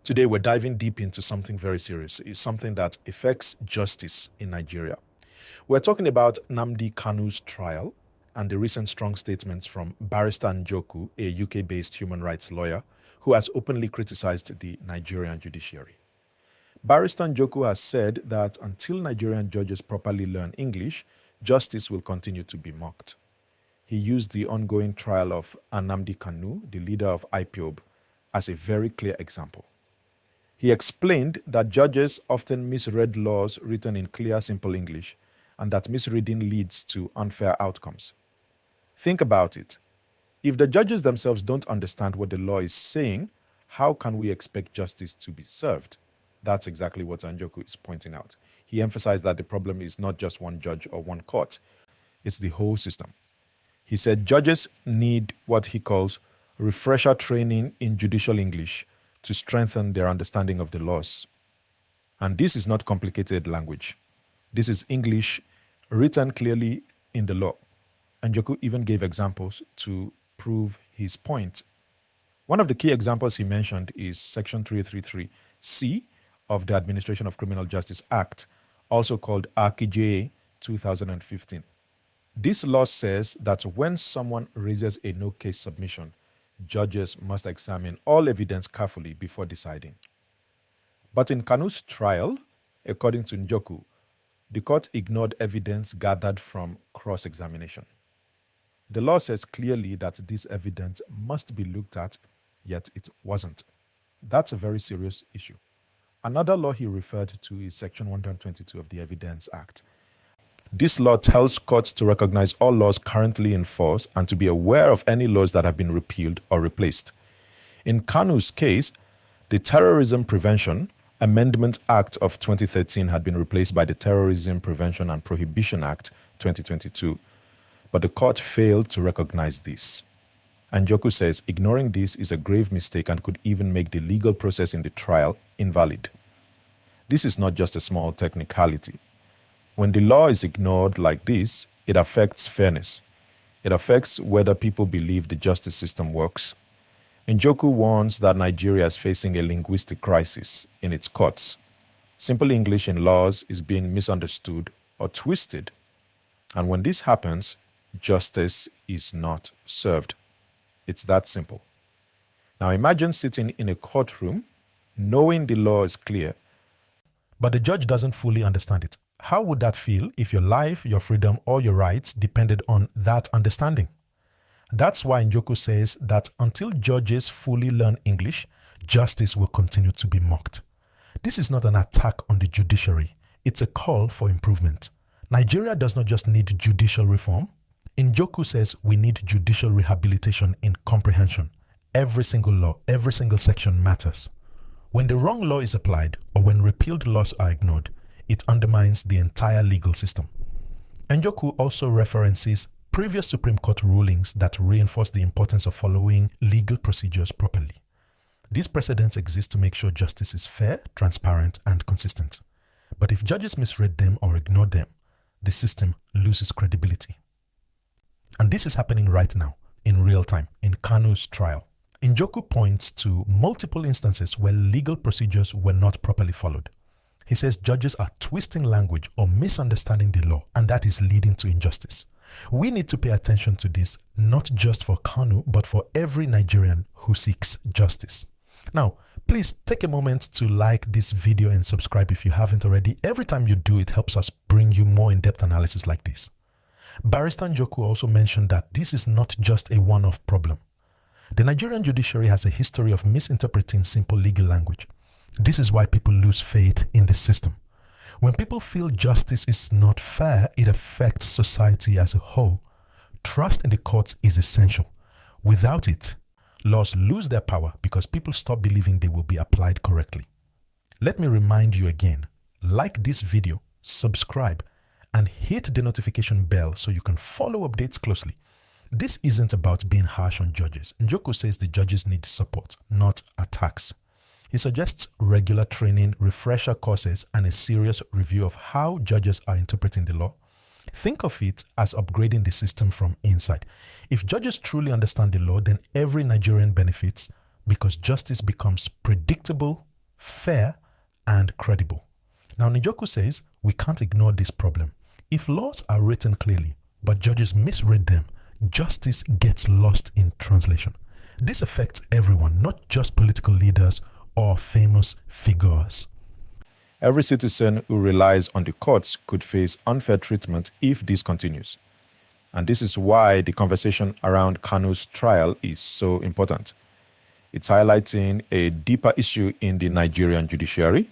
Today, we're diving deep into something very serious. It's something that affects justice in Nigeria. We're talking about Nnamdi Kanu's trial and the recent strong statements from Barrister Njoku, a UK-based human rights lawyer who has openly criticized the Nigerian judiciary. Barrister Njoku has said that until Nigerian judges properly learn English, justice will continue to be mocked. He used the ongoing trial of Nnamdi Kanu, the leader of IPOB, as a very clear example. He explained that judges often misread laws written in clear, simple English, and that misreading leads to unfair outcomes. Think about it. If the judges themselves don't understand what the law is saying, how can we expect justice to be served? That's exactly what Njoku is pointing out. He emphasized that the problem is not just one judge or one court, it's the whole system. He said judges need what he calls refresher training in judicial English to strengthen their understanding of the laws. And this is not complicated language. This is English written clearly in the law. And Njoku even gave examples to prove his point. One of the key examples he mentioned is Section 333C of the Administration of Criminal Justice Act, also called ARCIJA 2015. This law says that when someone raises a no-case submission, judges must examine all evidence carefully before deciding. But in Kanu's trial, according to Njoku, the court ignored evidence gathered from cross-examination. The law says clearly that this evidence must be looked at, yet it wasn't. That's a very serious issue. Another law he referred to is Section 122 of the Evidence Act. This law tells courts to recognize all laws currently in force and to be aware of any laws that have been repealed or replaced. In Kanu's case, the Terrorism Prevention Amendment Act of 2013 had been replaced by the Terrorism Prevention and Prohibition Act 2022, but the court failed to recognize this. And Njoku says ignoring this is a grave mistake and could even make the legal process in the trial invalid. This is not just a small technicality. When the law is ignored like this, it affects fairness. It affects whether people believe the justice system works. Njoku warns that Nigeria is facing a linguistic crisis in its courts. Simple English in laws is being misunderstood or twisted. And when this happens, justice is not served. It's that simple. Now imagine sitting in a courtroom, knowing the law is clear, but the judge doesn't fully understand it. How would that feel if your life, your freedom, or your rights depended on that understanding? That's why Njoku says that until judges fully learn English, justice will continue to be mocked. This is not an attack on the judiciary. It's a call for improvement. Nigeria does not just need judicial reform. Njoku says we need judicial rehabilitation in comprehension. Every single law, every single section matters. When the wrong law is applied or when repealed laws are ignored, it undermines the entire legal system. Njoku also references previous Supreme Court rulings that reinforce the importance of following legal procedures properly. These precedents exist to make sure justice is fair, transparent, and consistent. But if judges misread them or ignore them, the system loses credibility. And this is happening right now, in real time, in Kanu's trial. Njoku points to multiple instances where legal procedures were not properly followed. He says judges are twisting language or misunderstanding the law, and that is leading to injustice. We need to pay attention to this, not just for Kanu, but for every Nigerian who seeks justice. Now, please take a moment to like this video and subscribe if you haven't already. Every time you do, it helps us bring you more in-depth analysis like this. Barrister Njoku also mentioned that this is not just a one-off problem. The Nigerian judiciary has a history of misinterpreting simple legal language. This is why people lose faith in the system. When people feel justice is not fair, it affects society as a whole. Trust in the courts is essential. Without it, laws lose their power because people stop believing they will be applied correctly. Let me remind you again, like this video, subscribe, and hit the notification bell so you can follow updates closely. This isn't about being harsh on judges. Njoku says the judges need support, not attacks. He suggests regular training, refresher courses, and a serious review of how judges are interpreting the law. Think of it as upgrading the system from inside. If judges truly understand the law, then every Nigerian benefits because justice becomes predictable, fair, and credible. Now, Njoku says we can't ignore this problem. If laws are written clearly, but judges misread them, justice gets lost in translation. This affects everyone, not just political leaders or famous figures. Every citizen who relies on the courts could face unfair treatment if this continues. And this is why the conversation around Kanu's trial is so important. It's highlighting a deeper issue in the Nigerian judiciary.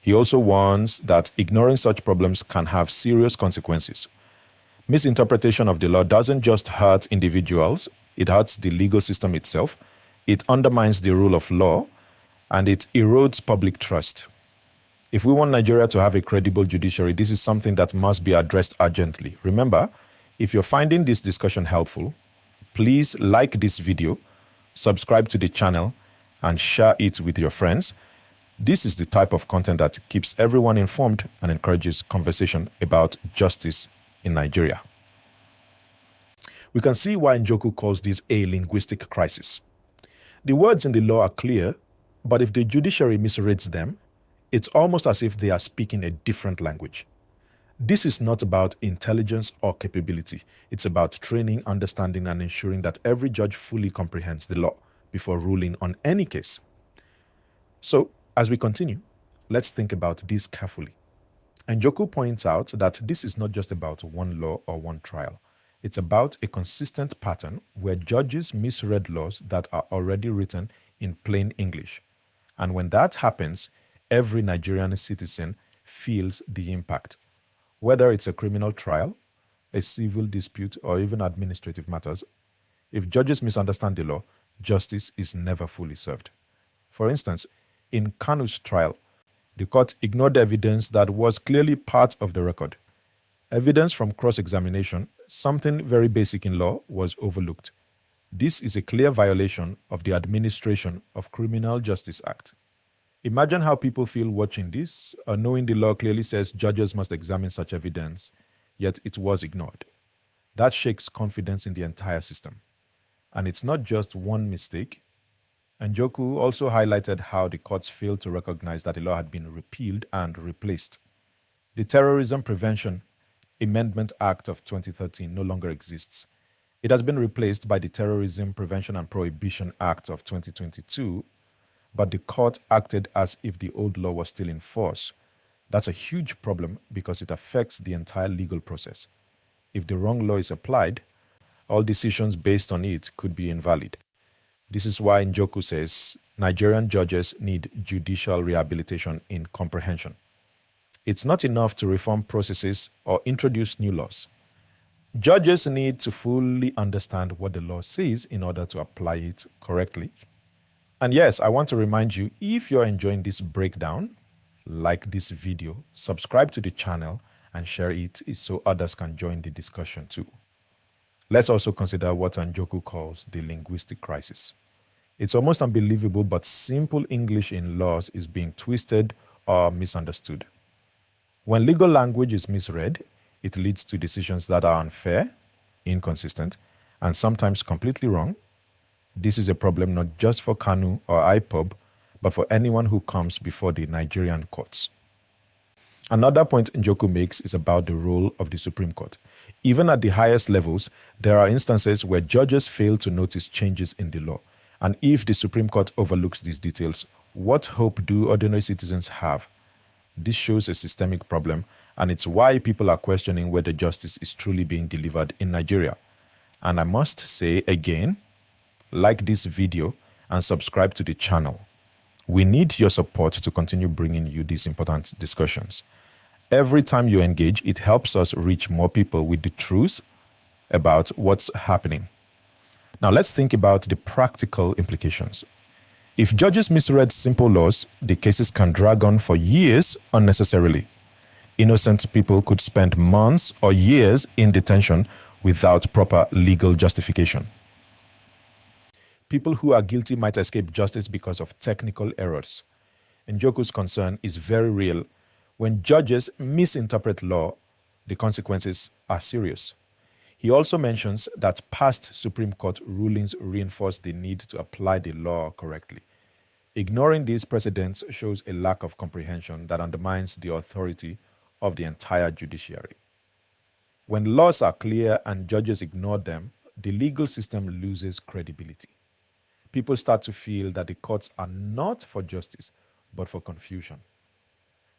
He also warns that ignoring such problems can have serious consequences. Misinterpretation of the law doesn't just hurt individuals, it hurts the legal system itself, it undermines the rule of law, and it erodes public trust. If we want Nigeria to have a credible judiciary, this is something that must be addressed urgently. Remember, if you're finding this discussion helpful, please like this video, subscribe to the channel, and share it with your friends. This is the type of content that keeps everyone informed and encourages conversation about justice in Nigeria. We can see why Njoku calls this a linguistic crisis. The words in the law are clear, but if the judiciary misreads them, it's almost as if they are speaking a different language. This is not about intelligence or capability. It's about training, understanding, and ensuring that every judge fully comprehends the law before ruling on any case. So, as we continue, let's think about this carefully. Njoku points out that this is not just about one law or one trial. It's about a consistent pattern where judges misread laws that are already written in plain English. And when that happens, every Nigerian citizen feels the impact. Whether it's a criminal trial, a civil dispute, or even administrative matters, if judges misunderstand the law, justice is never fully served. For instance, in Kanu's trial, the court ignored evidence that was clearly part of the record. Evidence from cross-examination, something very basic in law, was overlooked. This is a clear violation of the Administration of Criminal Justice Act. Imagine how people feel watching this, knowing the law clearly says judges must examine such evidence, yet it was ignored. That shakes confidence in the entire system. And it's not just one mistake. Njoku also highlighted how the courts failed to recognize that the law had been repealed and replaced. The Terrorism Prevention Amendment Act of 2013 no longer exists. It has been replaced by the Terrorism Prevention and Prohibition Act of 2022, but the court acted as if the old law was still in force. That's a huge problem because it affects the entire legal process. If the wrong law is applied, all decisions based on it could be invalid. This is why Njoku says Nigerian judges need judicial rehabilitation in comprehension. It's not enough to reform processes or introduce new laws. Judges need to fully understand what the law says in order to apply it correctly. And yes, I want to remind you, if you're enjoying this breakdown, like this video, subscribe to the channel and share it so others can join the discussion too. Let's also consider what Njoku calls the linguistic crisis. It's almost unbelievable, but simple English in laws is being twisted or misunderstood. When legal language is misread, it leads to decisions that are unfair, inconsistent, and sometimes completely wrong. This is a problem not just for Kanu or IPOB, but for anyone who comes before the Nigerian courts. Another point Njoku makes is about the role of the Supreme Court. Even at the highest levels, there are instances where judges fail to notice changes in the law. And if the Supreme Court overlooks these details, what hope do ordinary citizens have? This shows a systemic problem, and it's why people are questioning whether justice is truly being delivered in Nigeria. And I must say again, like this video and subscribe to the channel. We need your support to continue bringing you these important discussions. Every time you engage, it helps us reach more people with the truth about what's happening. Now let's think about the practical implications. If judges misread simple laws, the cases can drag on for years unnecessarily. Innocent people could spend months or years in detention without proper legal justification. People who are guilty might escape justice because of technical errors. Njoku's concern is very real. When judges misinterpret law, the consequences are serious. He also mentions that past Supreme Court rulings reinforce the need to apply the law correctly. Ignoring these precedents shows a lack of comprehension that undermines the authority of the entire judiciary. When laws are clear and judges ignore them, the legal system loses credibility. People start to feel that the courts are not for justice, but for confusion.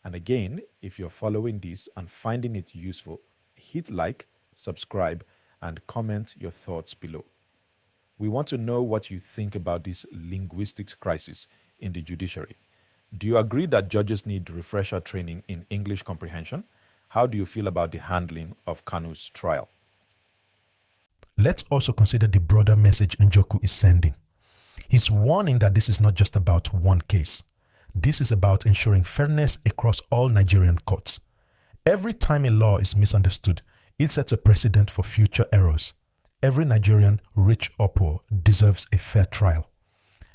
And again, if you're following this and finding it useful, hit like, subscribe, and comment your thoughts below. We want to know what you think about this linguistic crisis in the judiciary. Do you agree that judges need refresher training in English comprehension? How do you feel about the handling of Kanu's trial? Let's also consider the broader message Njoku is sending. He's warning that this is not just about one case. This is about ensuring fairness across all Nigerian courts. Every time a law is misunderstood, it sets a precedent for future errors. Every Nigerian, rich or poor, deserves a fair trial.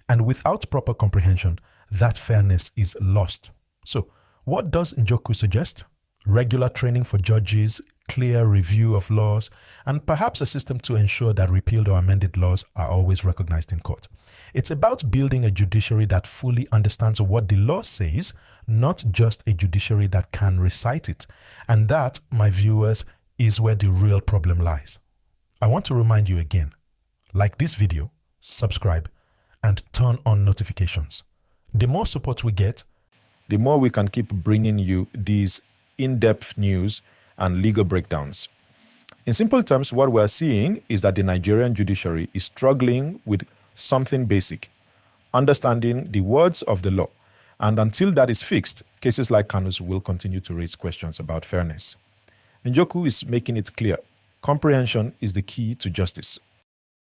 And without proper comprehension, that fairness is lost. So, what does Njoku suggest? Regular training for judges, clear review of laws, and perhaps a system to ensure that repealed or amended laws are always recognized in court. It's about building a judiciary that fully understands what the law says, not just a judiciary that can recite it. And that, my viewers, is where the real problem lies. I want to remind you again, like this video, subscribe, and turn on notifications. The more support we get, the more we can keep bringing you these in-depth news and legal breakdowns. In simple terms, what we're seeing is that the Nigerian judiciary is struggling with something basic, understanding the words of the law. And until that is fixed, cases like Kanu's will continue to raise questions about fairness. Njoku is making it clear, comprehension is the key to justice.